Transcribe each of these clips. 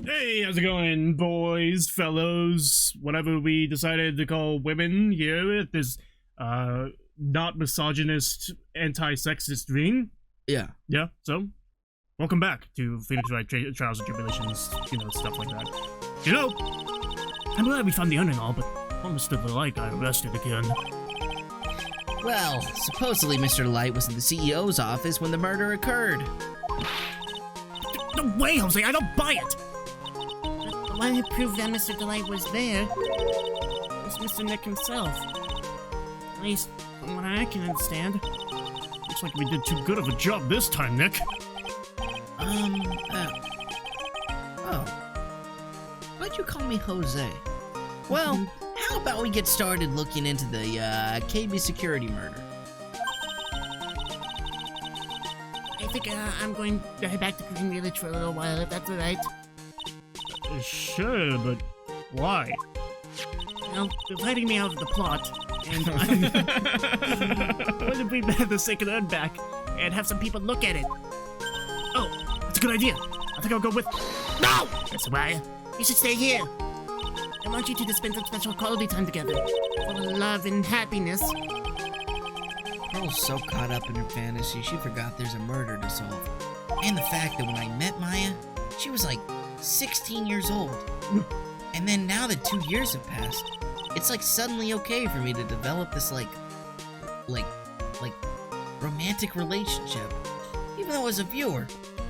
Hey, how's it going, boys, fellows, whatever we decided to call women here at this, not misogynist, anti-sexist ring? Yeah. Yeah, so, welcome back to Phoenix Wright Trials and Tribulations, stuff like that. I'm glad we found the owner and all, but Mr. Delite got arrested again. Well, supposedly Mr. Delite was in the CEO's office when the murder occurred. No way, Jose, I don't buy it! The one who proved that Mr. Delite was there was Mr. Nick himself. At least, from what I can understand. Looks like we did too good of a job this time, Nick. Why'd you call me Jose? Well, how about we get started looking into the, KB security murder? I think I'm going to head back to Green Village for a little while, if that's alright. Sure, but why? Well, they're letting me out of the plot, and I want to bring back the sacred urn back and have some people look at it. Oh, that's a good idea. I think I'll go with... No! That's why you should stay here. I want you two to spend some special quality time together, full of love and happiness. Pearl's so caught up in her fantasy, she forgot there's a murder to solve. And the fact that when I met Maya, she was like 16 years old. And then now that 2 years have passed, it's like suddenly okay for me to develop this like romantic relationship. Even though as a viewer,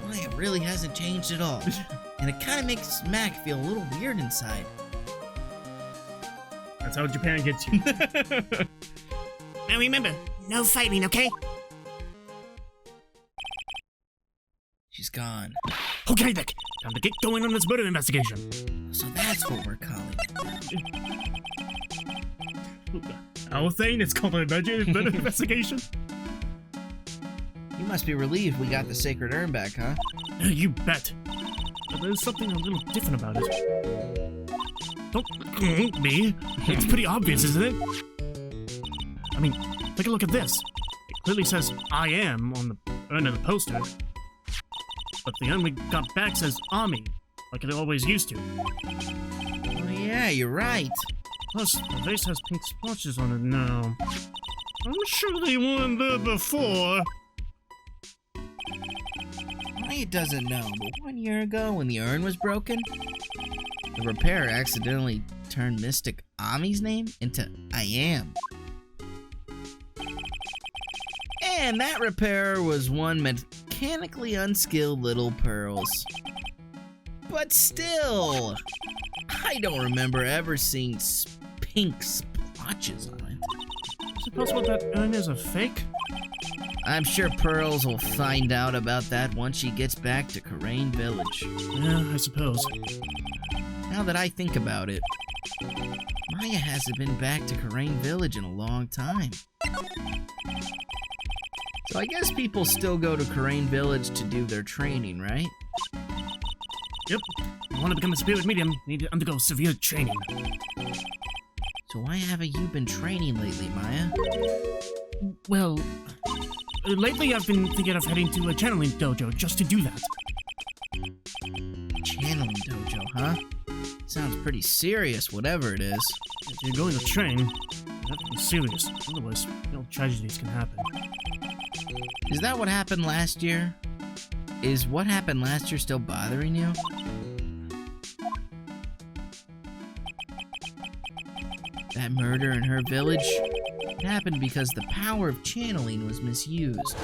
Maya really hasn't changed at all. And it kind of makes Mac feel a little weird inside. That's how Japan gets you. Now remember, no fighting, okay? She's gone. Okay, Nick. Time to get going on this murder investigation. So that's what we're calling it. Our thing is called an murder investigation? You must be relieved we got the sacred urn back, huh? You bet. But there's something a little different about it. Don't look at me. It's pretty obvious, isn't it? I mean, take a look at this. It clearly says I am on the urn of the poster. But the urn we got back says Army, like it always used to. Oh yeah, you're right. Plus, the vase has pink splotches on it now. I'm sure they weren't there before. Maya doesn't know, but 1 year ago when the urn was broken, the repairer accidentally turned Mystic Ami's name into I am. And that repairer was one mechanically unskilled little Pearls. But still, I don't remember ever seeing pink splotches on it. Is it possible that urn is a fake? I'm sure Pearls will find out about that once she gets back to Karain Village. Yeah, I suppose. Now that I think about it, Maya hasn't been back to Karain Village in a long time. So I guess people still go to Karain Village to do their training, right? Yep. If you want to become a spirit medium, you need to undergo severe training. So why haven't you been training lately, Maya? Well, lately I've been thinking of heading to a channeling dojo just to do that. Channeling dojo, huh? Sounds pretty serious, whatever it is. If you're going to train, you have to be serious. Otherwise, tragedies can happen. Is that what happened last year? Is what happened last year still bothering you? That murder in her village? It happened because the power of channeling was misused.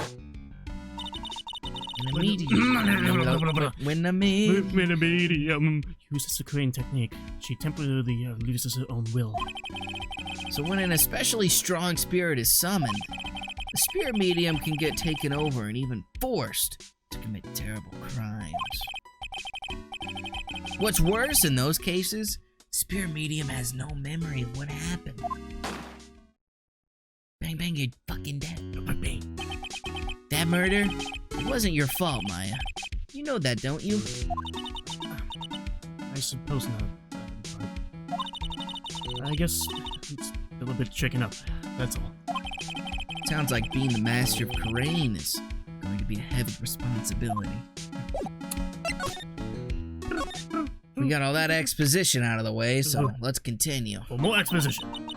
When a medium uses the Korean technique, she temporarily loses her own will. So when an especially strong spirit is summoned, the spirit medium can get taken over and even forced to commit terrible crimes. What's worse in those cases, spirit medium has no memory of what happened. Bang bang, you're fucking dead. Bang bang. That murder, it wasn't your fault, Maya. You know that, don't you? I suppose not. I guess it's a little bit shaken up, that's all. Sounds like being the master of Karain is going to be a heavy responsibility. We got all that exposition out of the way, so let's continue. For more exposition.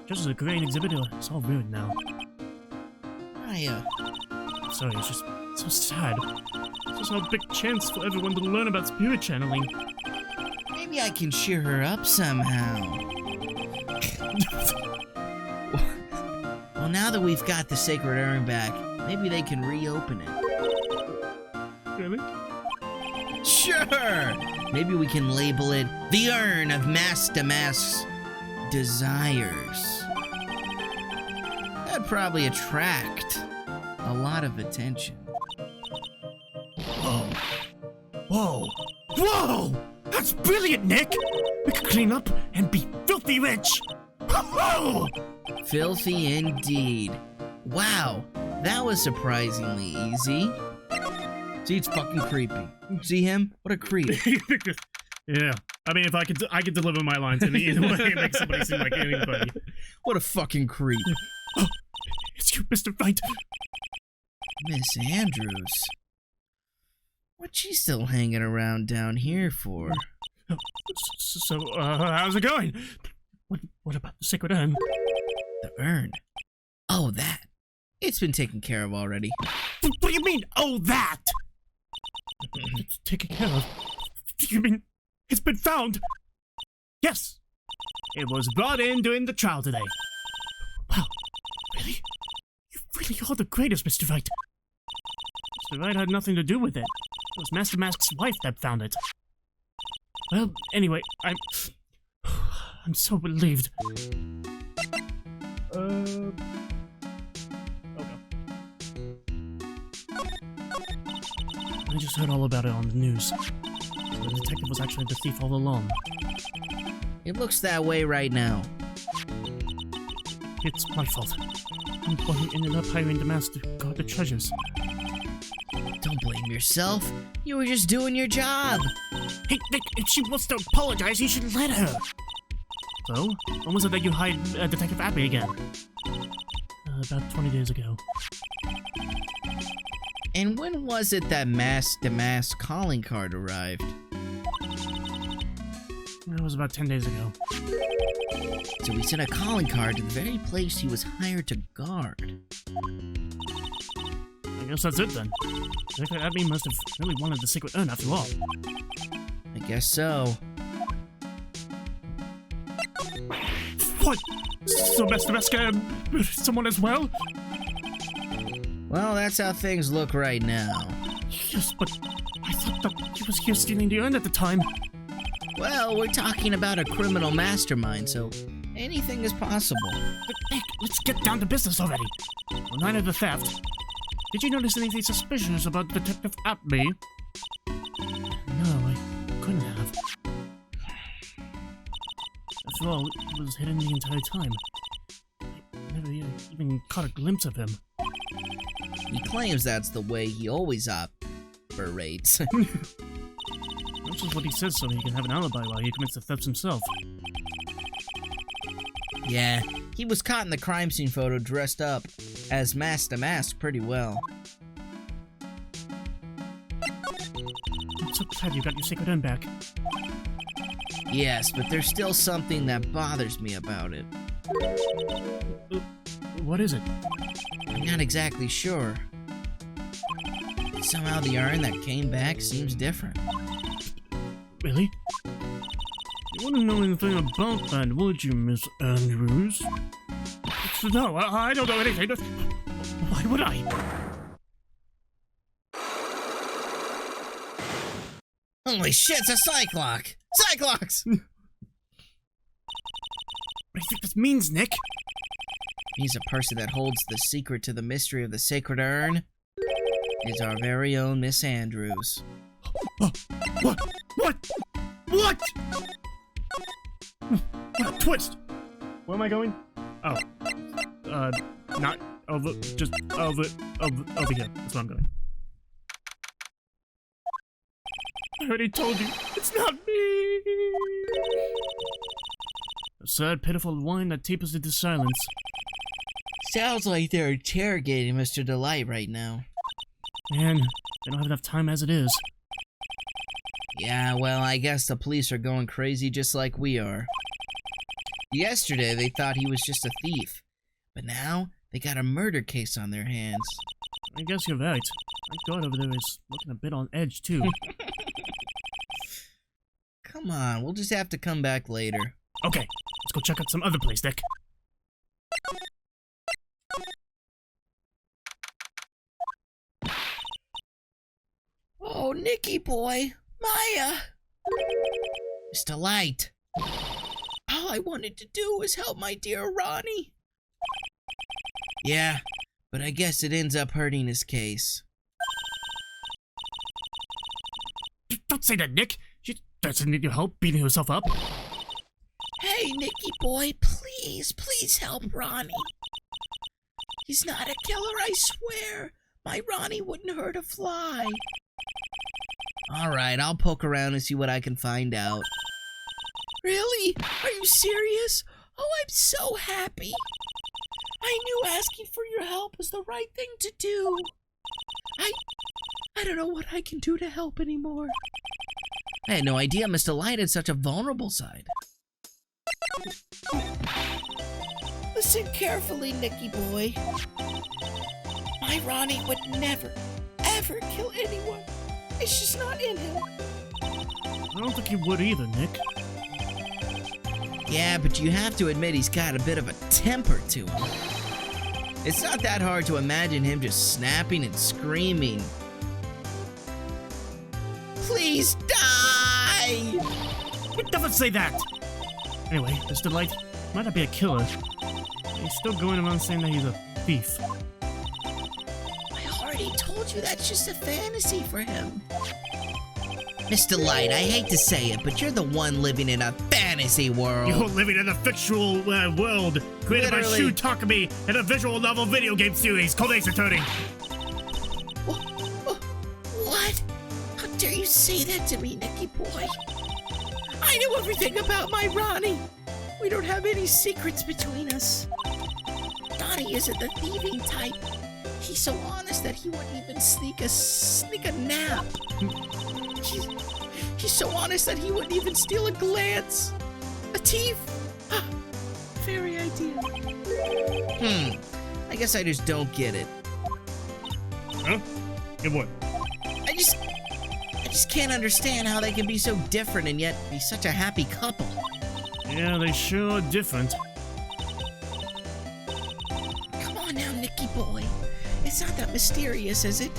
Just as a great exhibit, it's all ruined now. Maya. Sorry, it's just so sad. It's just our big chance for everyone to learn about spirit channeling. Maybe I can cheer her up somehow. Well, now that we've got the sacred urn back, maybe they can reopen it. Really? Sure! Maybe we can label it the Urn of Master Mask's Desires. That'd probably attract a lot of attention. Whoa. Whoa. Whoa! That's brilliant, Nick! We could clean up and be filthy rich! Whoa! Filthy indeed. Wow, that was surprisingly easy. See, it's fucking creepy. See him? What a creep. Yeah. I mean, if I could deliver my lines in either way, it makes somebody seem like anybody. What a fucking creep. Oh, it's you, Mr. Right. Miss Andrews. What's she still hanging around down here for? So, how's it going? What about the sacred urn? The urn? Oh, that. It's been taken care of already. What do you mean, oh, that? It's taken care of? You mean it's been found? Yes. It was brought in during the trial today. Wow. Really? You really are the greatest, Mr. Wright. Mr. Wright had nothing to do with it. It was Master Mask's wife that found it. Well, anyway, I'm so relieved. Okay. I just heard all about it on the news. The detective was actually the thief all along. It looks that way right now. It's my fault. I'm the one who ended up hiring the mask to guard the treasures. Don't blame yourself. You were just doing your job. Hey, Nick, if she wants to apologize, you should let her. So, when was it that you hired Detective Abbey again? About 20 days ago. And when was it that mask-to-mask calling card arrived? It was about 10 days ago. So he sent a calling card to the very place he was hired to guard. I guess that's it then. Detective Abbey must have really wanted the secret urn after all. I guess so. What? So Master Mask someone as well? Well, that's how things look right now. Yes, but I thought that he was here stealing the urn at the time. Well, we're talking about a criminal mastermind, so anything is possible. But Nick, let's get down to business already. On night of the theft, did you notice anything suspicious about Detective Abbey? No, I couldn't have. After all, it was hidden the entire time. I never even caught a glimpse of him. He claims that's the way he always operates. That's just what he says so he can have an alibi while he commits the thefts himself. Yeah, he was caught in the crime scene photo dressed up as Master Mask pretty well. I'm so glad you got your sacred urn back. Yes, but there's still something that bothers me about it. What is it? I'm not exactly sure. Somehow the urn that came back seems different. Really? You wouldn't know anything about that, would you, Miss Andrews? No, I don't know anything. Why would I? Holy shit, it's a Cyclops! Cyclops! What do you think this means, Nick? He's a person that holds the secret to the mystery of the sacred urn. Is our very own Miss Andrews. Oh, what? What? What? What a twist! Where am I going? Oh. Not over, just over here. That's where I'm going. I already told you, it's not me! A sad, pitiful whine that tapers into silence. Sounds like they're interrogating Mr. Delite right now. Man, they don't have enough time as it is. Yeah, well, I guess the police are going crazy just like we are. Yesterday, they thought he was just a thief. But now, they got a murder case on their hands. I guess you're right. My guard over there is looking a bit on edge, too. Come on, we'll just have to come back later. Okay, let's go check out some other place, Nick. Oh, Nicky boy, Maya! Mr. Light. All I wanted to do was help my dear Ronnie. Yeah, but I guess it ends up hurting his case. Don't say that, Nick. She doesn't need your help beating herself up. Hey, Nicky boy, please help Ronnie. He's not a killer, I swear. My Ronnie wouldn't hurt a fly. Alright, I'll poke around and see what I can find out. Really? Are you serious? Oh, I'm so happy. I knew asking for your help was the right thing to do. I don't know what I can do to help anymore. I had no idea Mr. Light had such a vulnerable side. Listen carefully, Nicky boy. My Ronnie would never, ever kill anyone. It's just not in him. I don't think he would either, Nick. Yeah, but you have to admit he's got a bit of a temper to him. It's not that hard to imagine him just snapping and screaming. Please die! It doesn't say that! Anyway, Mr. Light might not be a killer. He's still going around saying that he's a thief. I already told you that's just a fantasy for him. Mr. Light, I hate to say it, but you're the one living in a fantasy world. You're living in a fictional world created by Shu Takumi in a visual novel video game series called Ace Attorney. What? How dare you say that to me, Nicky boy? I know everything about my Ronnie. We don't have any secrets between us. Donnie isn't the thieving type. He's so honest that he wouldn't even sneak a nap. He's so honest that he wouldn't even steal a glance. A thief? Very ideal. I guess I just don't get it. Huh? Get what? I just can't understand how they can be so different and yet be such a happy couple. Yeah, they sure are different. Come on now, Nicky boy. It's not that mysterious, is it?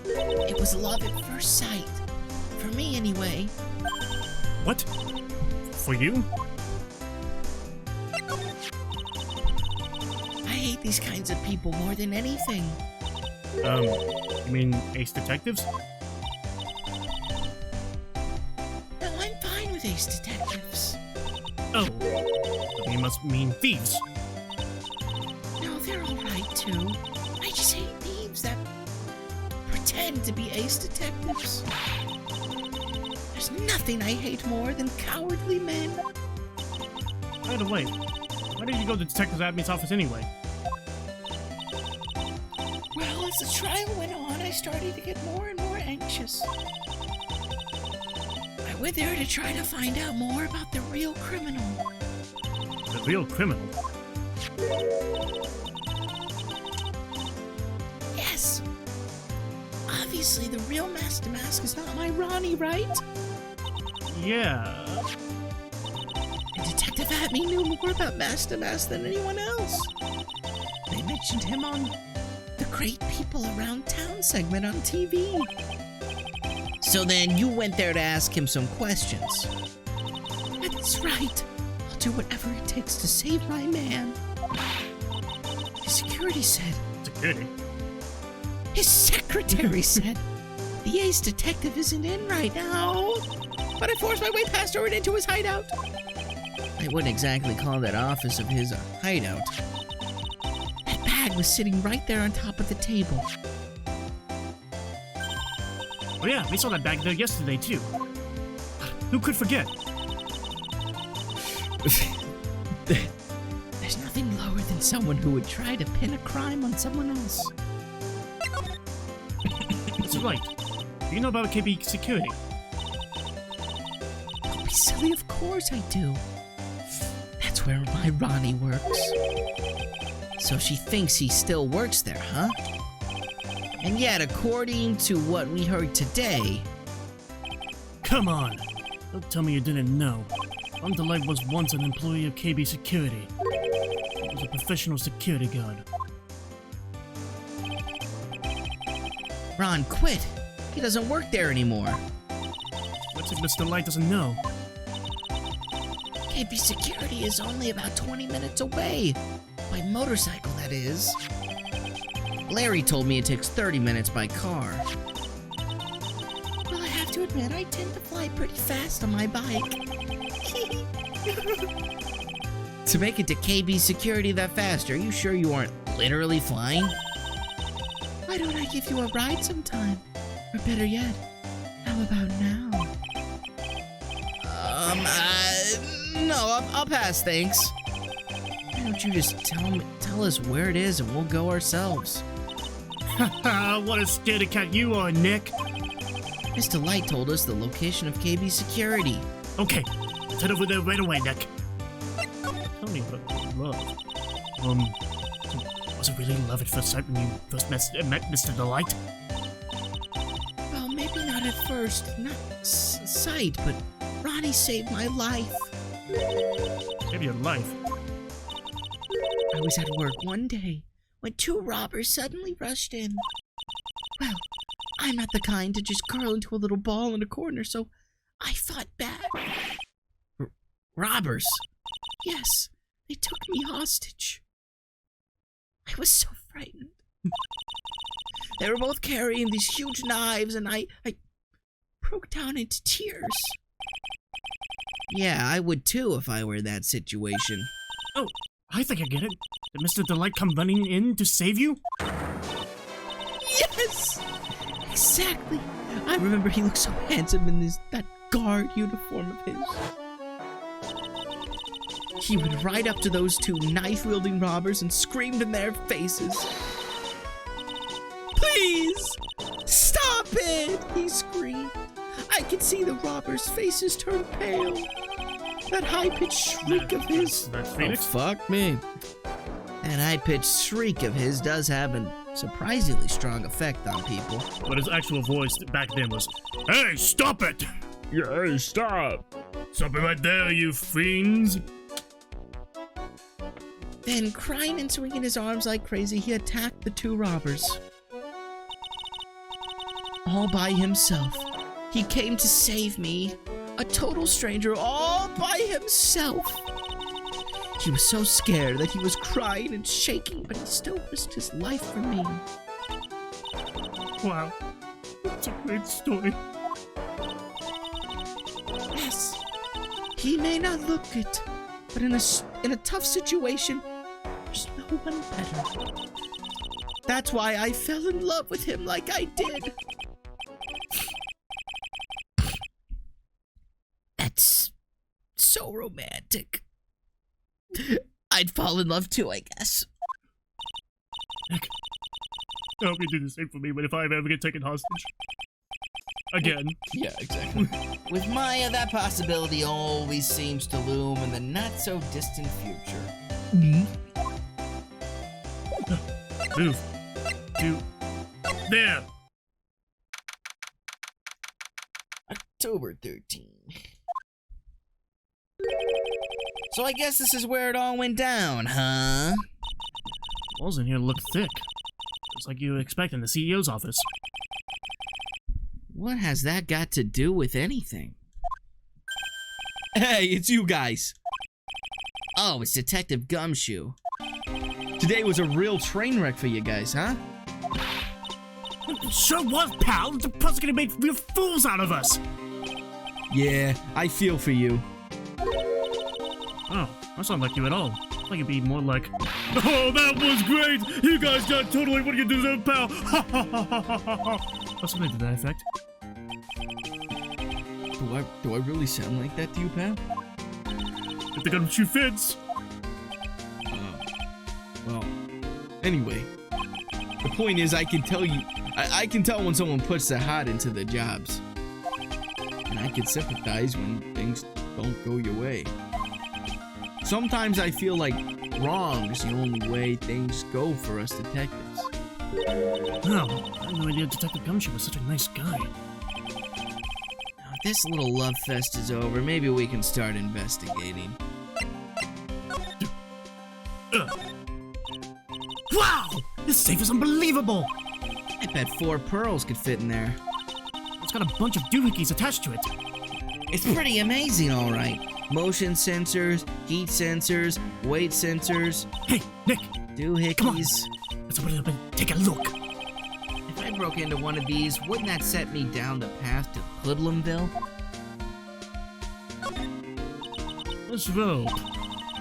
It was love at first sight. For me, anyway. What? For you? I hate these kinds of people more than anything. You mean Ace Detectives? No, I'm fine with Ace Detectives. Oh, you must mean thieves. No, they're alright too. I just hate thieves that pretend to be Ace Detectives. There's nothing I hate more than cowardly men. By the way, why did you go to Detective Abney's office anyway? Well, as the trial went on, I started to get more and more anxious. I went there to try to find out more about the real criminal. The real criminal? Yes. Obviously, the real Master Mask is not my Ronnie, right? Yeah. And Detective Abney knew more about Master Mask than anyone else. They mentioned him on the Great People Around Town segment on TV. So then you went there to ask him some questions. That's right. I'll do whatever it takes to save my man. His security said. Security? His secretary said the Ace Detective isn't in right now. But I forced my way past her and into his hideout. I wouldn't exactly call that office of his a hideout. That bag was sitting right there on top of the table. Oh yeah, we saw that bag there yesterday too. Who could forget? There's nothing lower than someone who would try to pin a crime on someone else. That's right. Do you know about KB security? Don't be silly, of course I do. That's where my Ronnie works. So she thinks he still works there, huh? And yet, according to what we heard today... Come on! Don't tell me you didn't know. Ron Delite was once an employee of KB Security. He was a professional security guard. Ron quit. He doesn't work there anymore. What's if Mr. Light doesn't know? KB Security is only about 20 minutes away. By motorcycle, that is. Larry told me it takes 30 minutes by car. Well, I have to admit, I tend to fly pretty fast on my bike. To make it to KB Security that fast, are you sure you aren't literally flying? Why don't I give you a ride sometime? Or better yet, how about now? No, I'll pass, thanks. Why don't you just tell us where it is and we'll go ourselves? Haha, what a scaredy cat you are, Nick! Mr. Light told us the location of KB Security. Okay, let's head over there right away, Nick. Tell me about love. Was it really love at first sight when you first met Mr. Delite? Well, maybe not at first, not sight, but Ronnie saved my life. Maybe your life. I was at work one day when two robbers suddenly rushed in. Well, I'm not the kind to just curl into a little ball in a corner, so I fought back. Robbers? Yes, they took me hostage. I was so frightened. They were both carrying these huge knives, and I broke down into tears. Yeah, I would too if I were in that situation. Oh, I think I get it. Did Mr. Delite come running in to save you? Yes! Exactly. I remember he looked so handsome in that guard uniform of his. He would ride up to those two knife-wielding robbers and screamed in their faces. Please! Stop it! He screamed. I could see the robbers' faces turn pale. That high-pitched shriek of his... That's Phoenix? Oh, fuck me. That high-pitched shriek of his does have a surprisingly strong effect on people. But his actual voice back then was, "Hey, stop it! Yeah, hey, stop! Stop it right there, you fiends!" Then, crying and swinging his arms like crazy, he attacked the two robbers. All by himself. He came to save me. A total stranger all by himself. He was so scared that he was crying and shaking, but he still risked his life for me. Wow. That's a great story. Yes. He may not look it, but in a tough situation, there's no one better. That's why I fell in love with him like I did. That's so romantic. I'd fall in love too, I guess. Nick, I hope you do the same for me, but if I ever get taken hostage. Again. Yeah, exactly. With Maya, that possibility always seems to loom in the not-so-distant future. Move. There! October 13. So I guess this is where it all went down, huh? Walls in here look thick. It's like you would expect in the CEO's office. What has that got to do with anything? Hey, it's you guys. Oh, it's Detective Gumshoe. Today was a real train wreck for you guys, huh? Sure was, pal. The prosecutor made real fools out of us. Yeah, I feel for you. Oh, that's not like you at all. I think it'd be more like, "Oh, that was great! You guys got totally what you deserve, pal!" Ha ha ha ha ha ha. Or something to that effect. Do I really sound like that to you, pal? If the gumshoe fits. Well, anyway, the point is I can tell you I can tell when someone puts their heart into their jobs. And I can sympathize when things don't go your way. Sometimes I feel like wrong is the only way things go for us detectives. No, I had no idea Detective Gumshoe was such a nice guy. Now, if this little love fest is over, maybe we can start investigating. Wow! This safe is unbelievable! I bet 4 pearls could fit in there. It's got a bunch of doohickeys attached to it. It's pretty amazing, all right. Motion sensors, heat sensors, weight sensors, Hey, Nick, doohickeys. let's open it up and take a look. If I broke into one of these, wouldn't that set me down the path to Hoodlumville? This rope.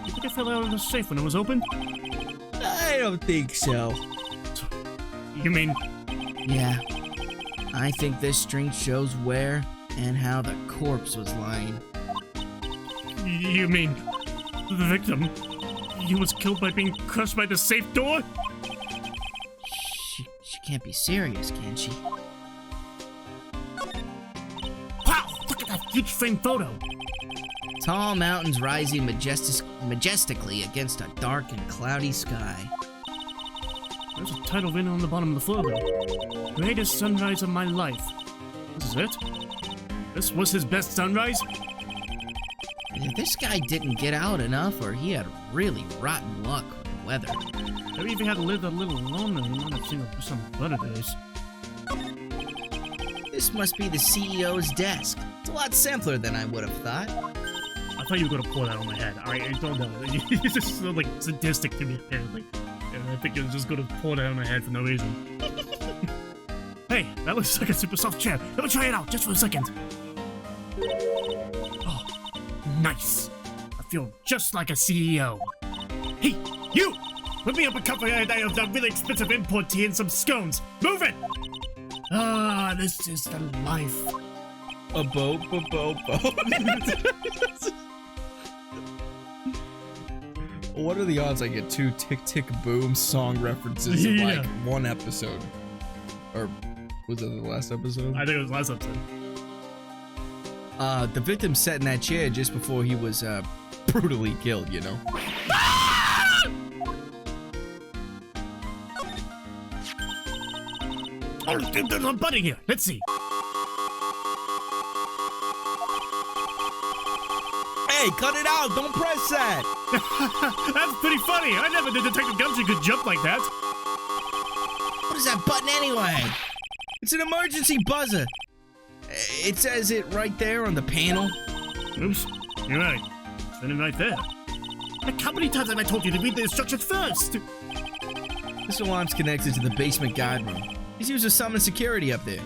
You think I fell out of the safe when it was open? I don't think so. You mean, Yeah. I think this string shows where and how the corpse was lying. you mean the victim? He was killed by being crushed by the safe door? She can't be serious, can she? Wow, look at that huge frame photo. Tall mountains rising majestically against a dark and cloudy sky. There's a title written on the bottom of the photo. Greatest sunrise of my life. This is it? This was his best sunrise? Either this guy didn't get out enough, or he had really rotten luck with the weather. Maybe if he had lived a little longer, he might have seen some better days. This must be the CEO's desk. It's a lot simpler than I would have thought. I thought you were gonna pour that on my head. I don't know. You're just so, like, sadistic to me, apparently. And I think you're just gonna pour that on my head for no reason. Hey, that looks like a super soft chair. Let me try it out, just for a second. Oh, nice. I feel just like a CEO. Hey, you! Whip me up a cup of that really expensive import tea and some scones. Move it! Ah, this is the life. A boat. What are the odds I get 2 Tick Tick Boom song references in like one episode? Or was it the last episode? I think it was last episode. The victim sat in that chair just before he was brutally killed, you know? Oh, there's a button here. Let's see. Hey, cut it out! Don't press that! That's pretty funny. I never knew Detective Gumshoe could jump like that. What is that button anyway? It's an emergency buzzer! It says it right there on the panel. Oops. You're right. It's written right there. Like, how many times have I told you to read the instructions first? This alarm's connected to the basement guard room. He's used to summon security up there.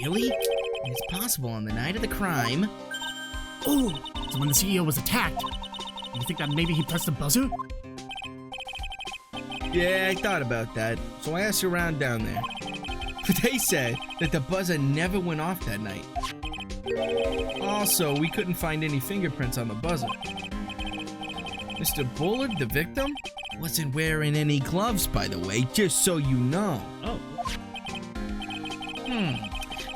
Really? It's possible on the night of the crime. Oh, so when the CEO was attacked, you think that maybe he pressed the buzzer? Yeah, I thought about that, so I asked around down there. But they said that the buzzer never went off that night. Also, we couldn't find any fingerprints on the buzzer. Mr. Bullard, the victim, wasn't wearing any gloves, by the way, just so you know. Oh.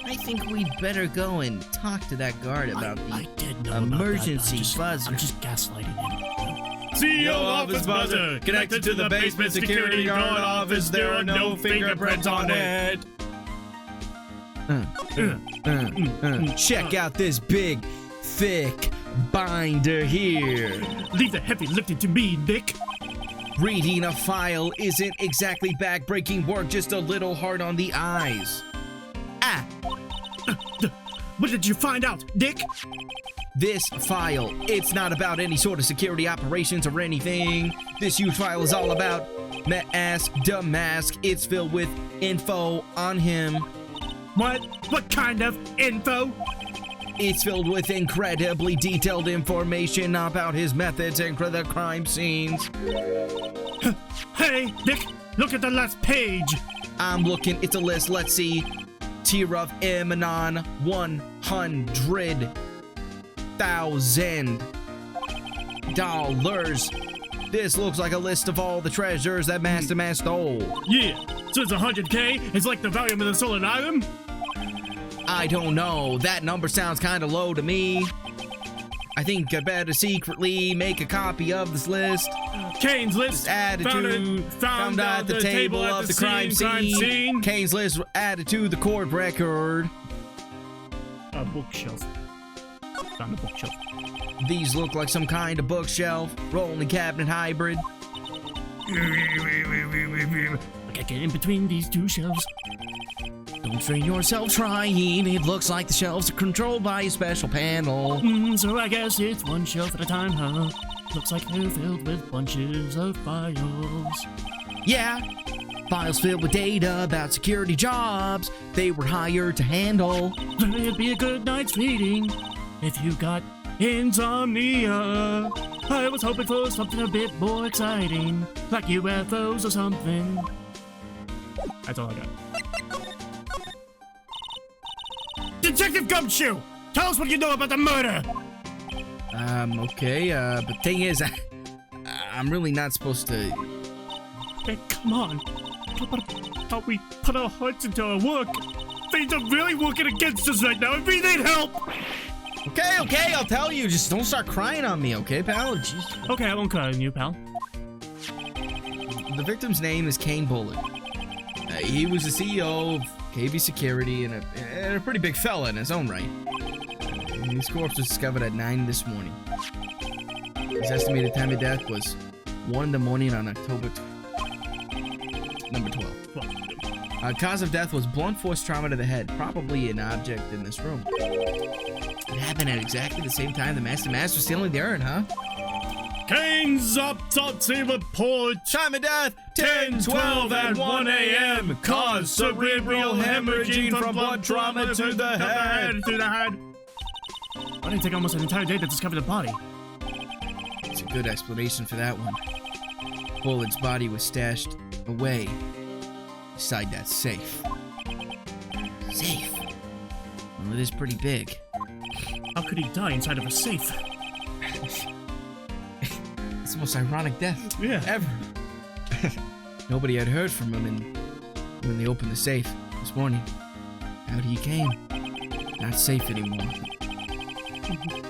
I think we'd better go and talk to that guard about I the did know emergency about that. buzzer. I'm just gaslighting him. CEO office buzzer connected to the basement security guard office. There are no fingerprints on it. Check out this big, thick binder here. Leave the heavy lifting to me, Nick. Reading a file isn't exactly back-breaking work, just a little hard on the eyes. Ah, What did you find out, Nick? This file, it's not about any sort of security operations or anything. This huge file is all about Mask Damask. It's filled with info on him. What? What kind of info? It's filled with incredibly detailed information about his methods and the crime scenes. Hey, Nick, look at the last page. I'm looking, it's a list, let's see. Tier of Emanon, $100,000. This looks like a list of all the treasures that Master Man stole. Yeah, So it's 100K? It's like the value of the stolen item? I don't know. That number sounds kind of low to me. I think I better secretly make a copy of this list. Kane's list. Attitude found at the table of the crime scene. Kane's list added to the court record. A bookshelf. Found a bookshelf. These look like some kind of bookshelf, rolling cabinet hybrid. I can't get in between these two shelves. Don't strain yourself trying. It looks like the shelves are controlled by a special panel. So I guess it's one shelf at a time, huh? Looks like they're filled with bunches of files. Yeah, files filled with data about security jobs they were hired to handle. It'd be a good night's reading if you got insomnia. I was hoping for something a bit more exciting, like UFOs or something. That's all I got. Detective Gumshoe! Tell us what you know about the murder! Okay, but thing is, I'm really not supposed to... Hey, come on. How we put our hearts into our work? Things are really working against us right now, and we need help! Okay, I'll tell you. Just don't start crying on me, okay, pal? Jeez. Okay, I won't cry on you, pal. The victim's name is Kane Bullitt. He was the CEO of KB Security and a pretty big fella in his own right. His corpse was discovered at 9 this morning. His estimated time of death was 1 in the morning on October number 12. Cause of death was blunt force trauma to the head, probably an object in this room. It happened at exactly the same time the Master was stealing the urn, huh? Kane's autopsy report. Time of death, 10:12 at 1 a.m. Cause cerebral hemorrhaging from blood trauma to the head. Why did it take almost an entire day to discover the body? It's a good explanation for that one. Bullitt's body was stashed away beside that safe. Safe? Well, it is pretty big. How could he die inside of a safe? It's the most ironic death ever. Nobody had heard from him when they opened the safe this morning. Out he came. Not safe anymore.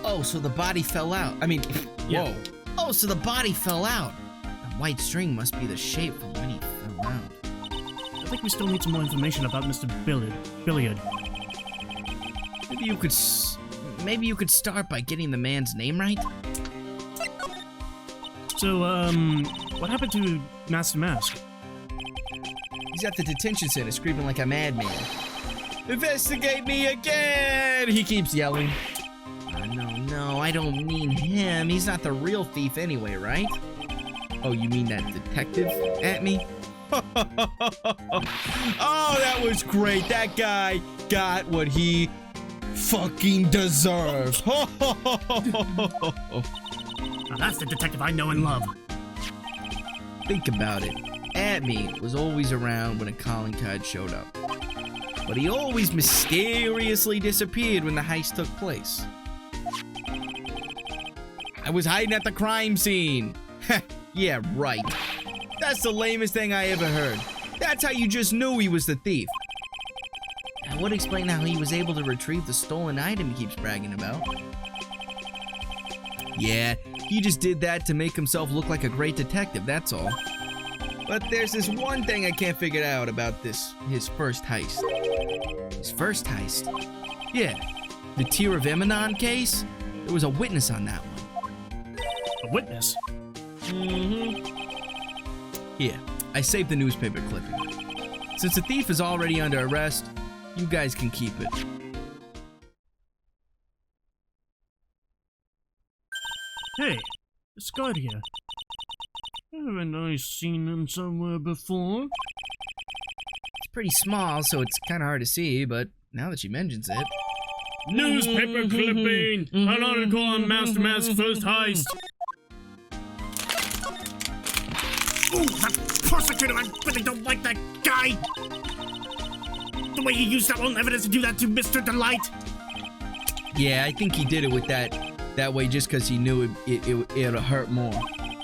Oh, so the body fell out. I mean, whoa. Oh, so the body fell out. The white string must be the shape from when he fell out. I think we still need some more information about Mr. Billiard. Maybe you could start by getting the man's name right. So, what happened to Master Mask? He's at the detention center screaming like a madman. Investigate me again! He keeps yelling. No, I don't mean him. He's not the real thief anyway, right? Oh, you mean that detective at me? Oh, that was great. That guy got what he fucking deserved. Now that's the detective I know and love. Think about it. Atme was always around when a calling card showed up. But he always mysteriously disappeared when the heist took place. I was hiding at the crime scene. Yeah, right. That's the lamest thing I ever heard. That's how you just knew he was the thief. That would explain how he was able to retrieve the stolen item he keeps bragging about. Yeah, he just did that to make himself look like a great detective, that's all. But there's this one thing I can't figure out about his first heist. His first heist? Yeah, the Tear of Emanon case? There was a witness on that one. A witness? Mm-hmm. Here, I saved the newspaper clipping. Since the thief is already under arrest, you guys can keep it. Hey, this guard here. Haven't I seen him somewhere before? It's pretty small, so it's kind of hard to see, but now that she mentions it... Newspaper clipping! An article on Master Mask's first heist! Ooh, that prosecutor! I really don't like that guy! The way he used that own evidence to do that to Mr. Delite! Yeah, I think he did it with that way just because he knew it'll hurt more.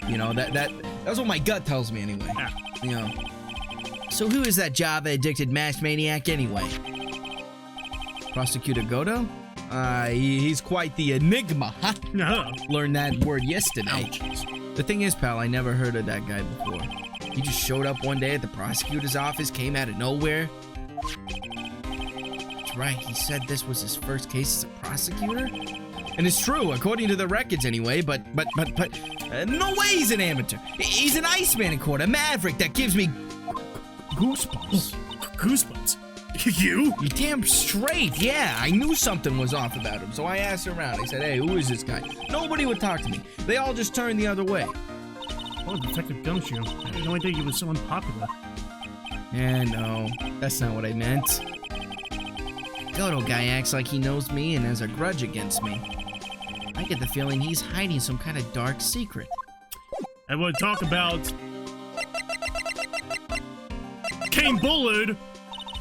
You know, that's what my gut tells me anyway. Yeah. You know. So who is that Java-addicted mask maniac anyway? Prosecutor Godo? He's quite the enigma, huh? No. Learned that word yesterday. Ouchies. The thing is, pal, I never heard of that guy before. He just showed up one day at the prosecutor's office, came out of nowhere. That's right, he said this was his first case as a prosecutor? And it's true, according to the records anyway, but no way he's an amateur. He's an Iceman in court, a maverick that gives me goosebumps. Goosebumps. You? You damn straight, yeah. I knew something was off about him, so I asked around. I said, hey, who is this guy? Nobody would talk to me. They all just turned the other way. Oh, Detective Gumshoe. I had no idea you were so unpopular. Yeah, no, that's not what I meant. Godo guy acts like he knows me and has a grudge against me. I get the feeling he's hiding some kind of dark secret. And we'll talk about Kane Bullard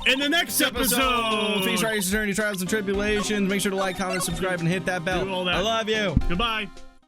in the next episode. Feast Race Attorney Trials and Tribulations. Make sure to like, comment, subscribe, and hit that bell. Do all that. I love you. Goodbye.